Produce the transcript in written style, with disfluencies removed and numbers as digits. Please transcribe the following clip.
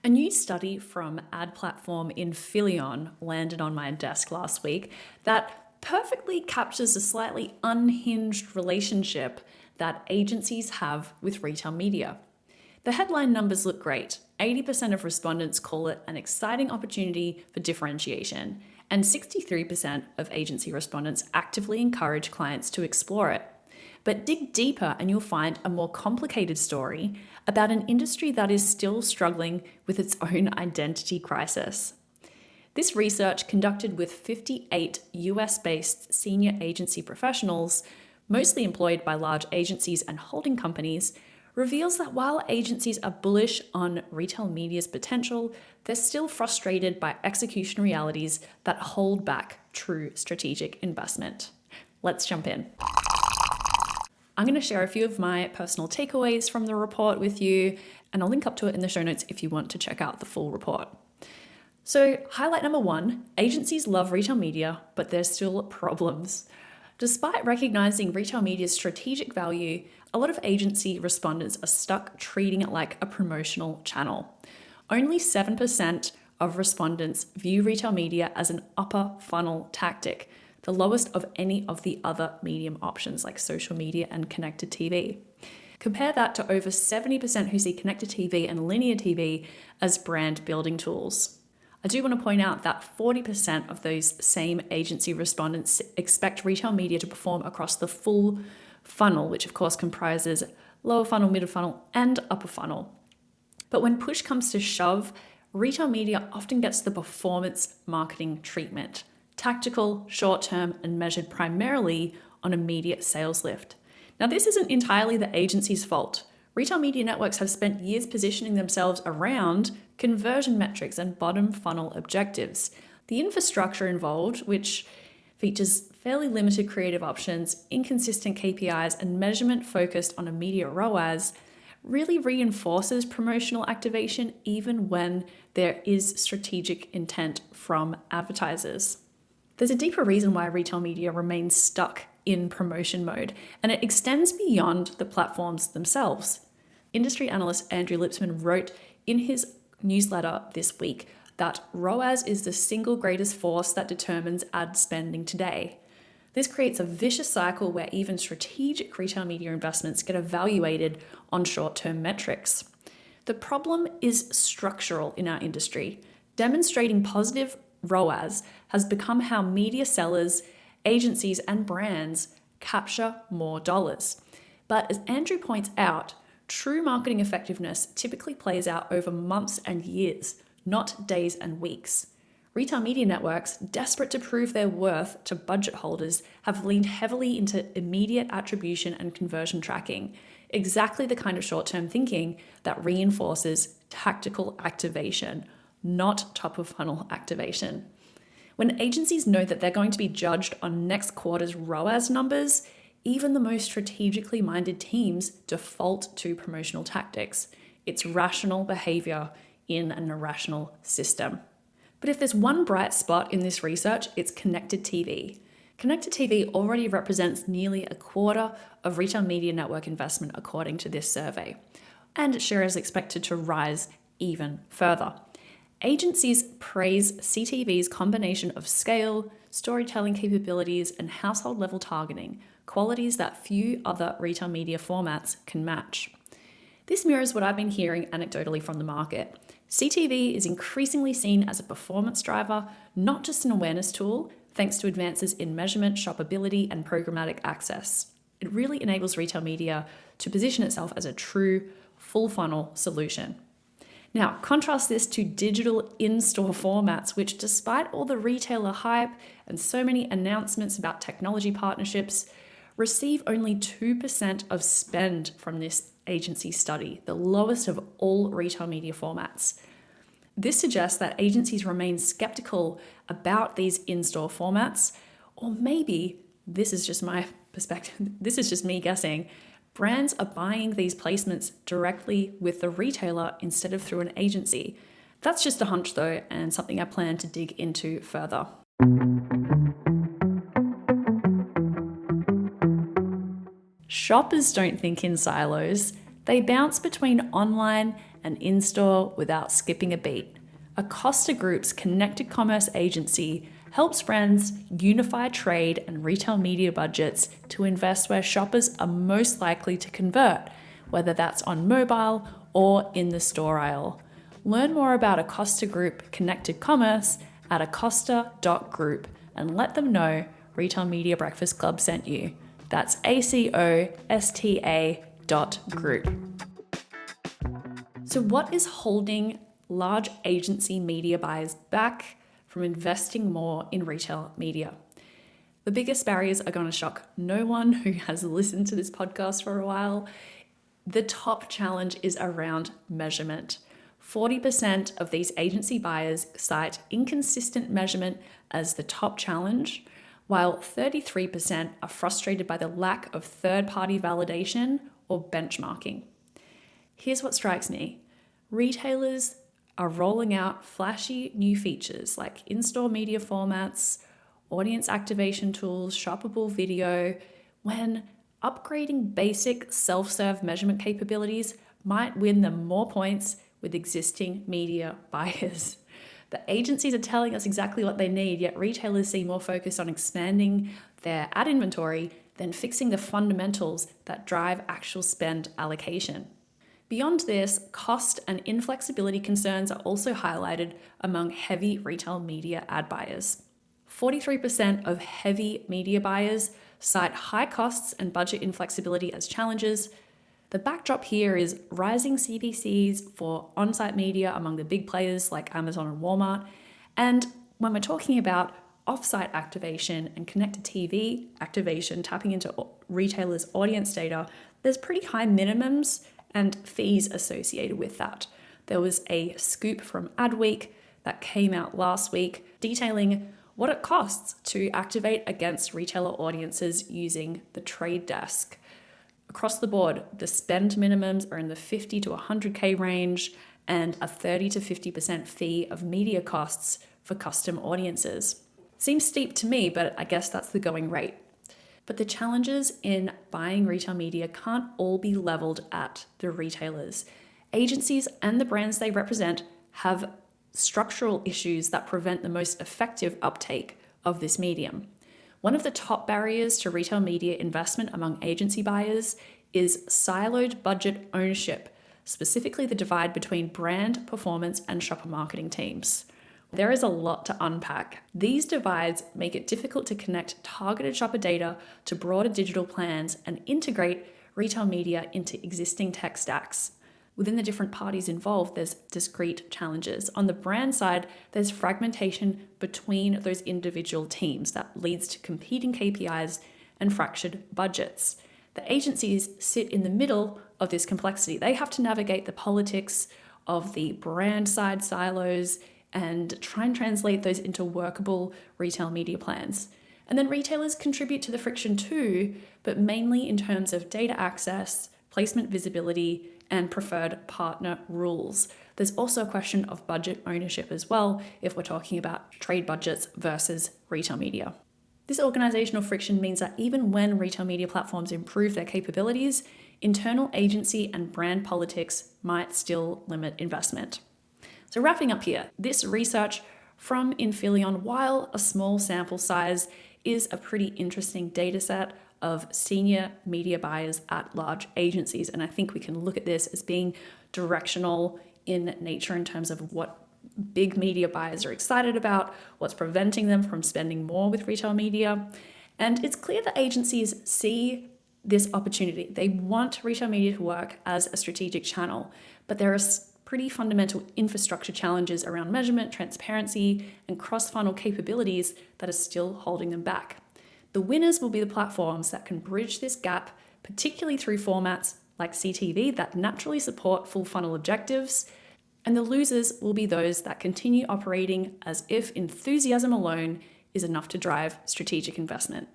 A new study from ad platform Infillion landed on my desk last week that perfectly captures a slightly unhinged relationship that agencies have with retail media. The headline numbers look great. 80% of respondents call it an exciting opportunity for differentiation, and 63% of agency respondents actively encourage clients to explore it. But dig deeper and you'll find a more complicated story about an industry that is still struggling with its own identity crisis. This research, conducted with 58 US-based senior agency professionals, mostly employed by large agencies and holding companies, reveals that while agencies are bullish on retail media's potential, they're still frustrated by execution realities that hold back true strategic investment. Let's jump in. I'm going to share a few of my personal takeaways from the report with you, and I'll link up to it in the show notes if you want to check out the full report. So, highlight number 1, agencies love retail media, but there's still problems. Despite recognizing retail media's strategic value, a lot of agency respondents are stuck treating it like a promotional channel. Only 7% of respondents view retail media as an upper funnel tactic, the lowest of any of the other medium options like social media and connected TV. Compare that to over 70% who see connected TV and linear TV as brand building tools. I do want to point out that 40% of those same agency respondents expect retail media to perform across the full funnel, which of course comprises lower funnel, middle funnel, and upper funnel. But when push comes to shove, retail media often gets the performance marketing treatment. Tactical, short-term, and measured primarily on immediate sales lift. Now, this isn't entirely the agency's fault. Retail media networks have spent years positioning themselves around conversion metrics and bottom funnel objectives. The infrastructure involved, which features fairly limited creative options, inconsistent KPIs, and measurement focused on immediate ROAS, really reinforces promotional activation even when there is strategic intent from advertisers. There's a deeper reason why retail media remains stuck in promotion mode, and it extends beyond the platforms themselves. Industry analyst Andrew Lipsman wrote in his newsletter this week that ROAS is the single greatest force that determines ad spending today. This creates a vicious cycle where even strategic retail media investments get evaluated on short-term metrics. The problem is structural in our industry. Demonstrating positive ROAS has become how media sellers, agencies, and brands capture more dollars. But as Andrew points out, true marketing effectiveness typically plays out over months and years, not days and weeks. Retail media networks, desperate to prove their worth to budget holders, have leaned heavily into immediate attribution and conversion tracking, exactly the kind of short-term thinking that reinforces tactical activation, not top-of-funnel activation. When agencies know that they're going to be judged on next quarter's ROAS numbers, even the most strategically minded teams default to promotional tactics. It's rational behavior in an irrational system. But if there's one bright spot in this research, it's connected TV. Connected TV already represents nearly a quarter of retail media network investment according to this survey, and its share is expected to rise even further. Agencies praise CTV's combination of scale, storytelling capabilities, and household-level targeting, qualities that few other retail media formats can match. This mirrors what I've been hearing anecdotally from the market. CTV is increasingly seen as a performance driver, not just an awareness tool, thanks to advances in measurement, shoppability, and programmatic access. It really enables retail media to position itself as a true full-funnel solution. Now, contrast this to digital in-store formats, which despite all the retailer hype and so many announcements about technology partnerships, receive only 2% of spend from this agency study, the lowest of all retail media formats. This suggests that agencies remain skeptical about these in-store formats, or maybe, this is just my perspective, this is just me guessing, brands are buying these placements directly with the retailer instead of through an agency. That's just a hunch though, and something I plan to dig into further. Shoppers don't think in silos. They bounce between online and in-store without skipping a beat. Acosta Group's connected commerce agency helps brands unify trade and retail media budgets to invest where shoppers are most likely to convert, whether that's on mobile or in the store aisle. Learn more about Acosta Group Connected Commerce at acosta.group and let them know Retail Media Breakfast Club sent you. That's ACOSTA.group. So what is holding large agency media buyers back from investing more in retail media? The biggest barriers are going to shock no one who has listened to this podcast for a while. The top challenge is around measurement. 40% of these agency buyers cite inconsistent measurement as the top challenge, while 33% are frustrated by the lack of third-party validation or benchmarking. Here's what strikes me. Retailers are rolling out flashy new features like in-store media formats, audience activation tools, shoppable video, when upgrading basic self-serve measurement capabilities might win them more points with existing media buyers. The agencies are telling us exactly what they need, yet retailers seem more focused on expanding their ad inventory than fixing the fundamentals that drive actual spend allocation. Beyond this, cost and inflexibility concerns are also highlighted among heavy retail media ad buyers. 43% of heavy media buyers cite high costs and budget inflexibility as challenges. The backdrop here is rising CPCs for on-site media among the big players like Amazon and Walmart. And when we're talking about off-site activation and connected TV activation, tapping into retailers' audience data, there's pretty high minimums and fees associated with that. There was a scoop from Adweek that came out last week detailing what it costs to activate against retailer audiences using the trade desk. Across the board, the spend minimums are in the 50 to 100K range and a 30 to 50% fee of media costs for custom audiences. Seems steep to me, but I guess that's the going rate. But the challenges in buying retail media can't all be leveled at the retailers. Agencies and the brands they represent have structural issues that prevent the most effective uptake of this medium. One of the top barriers to retail media investment among agency buyers is siloed budget ownership, specifically the divide between brand, performance, and shopper marketing teams. There is a lot to unpack. These divides make it difficult to connect targeted shopper data to broader digital plans and integrate retail media into existing tech stacks. Within the different parties involved, there's discrete challenges. On the brand side, there's fragmentation between those individual teams that leads to competing KPIs and fractured budgets. The agencies sit in the middle of this complexity. They have to navigate the politics of the brand side silos and try and translate those into workable retail media plans. And then retailers contribute to the friction too, but mainly in terms of data access, placement visibility, and preferred partner rules. There's also a question of budget ownership as well, if we're talking about trade budgets versus retail media. This organizational friction means that even when retail media platforms improve their capabilities, internal agency and brand politics might still limit investment. So wrapping up here, this research from Infillion, while a small sample size, is a pretty interesting data set of senior media buyers at large agencies. And I think we can look at this as being directional in nature in terms of what big media buyers are excited about, what's preventing them from spending more with retail media. And it's clear that agencies see this opportunity. They want retail media to work as a strategic channel, but there are pretty fundamental infrastructure challenges around measurement, transparency, and cross-funnel capabilities that are still holding them back. The winners will be the platforms that can bridge this gap, particularly through formats like CTV that naturally support full funnel objectives. And the losers will be those that continue operating as if enthusiasm alone is enough to drive strategic investment.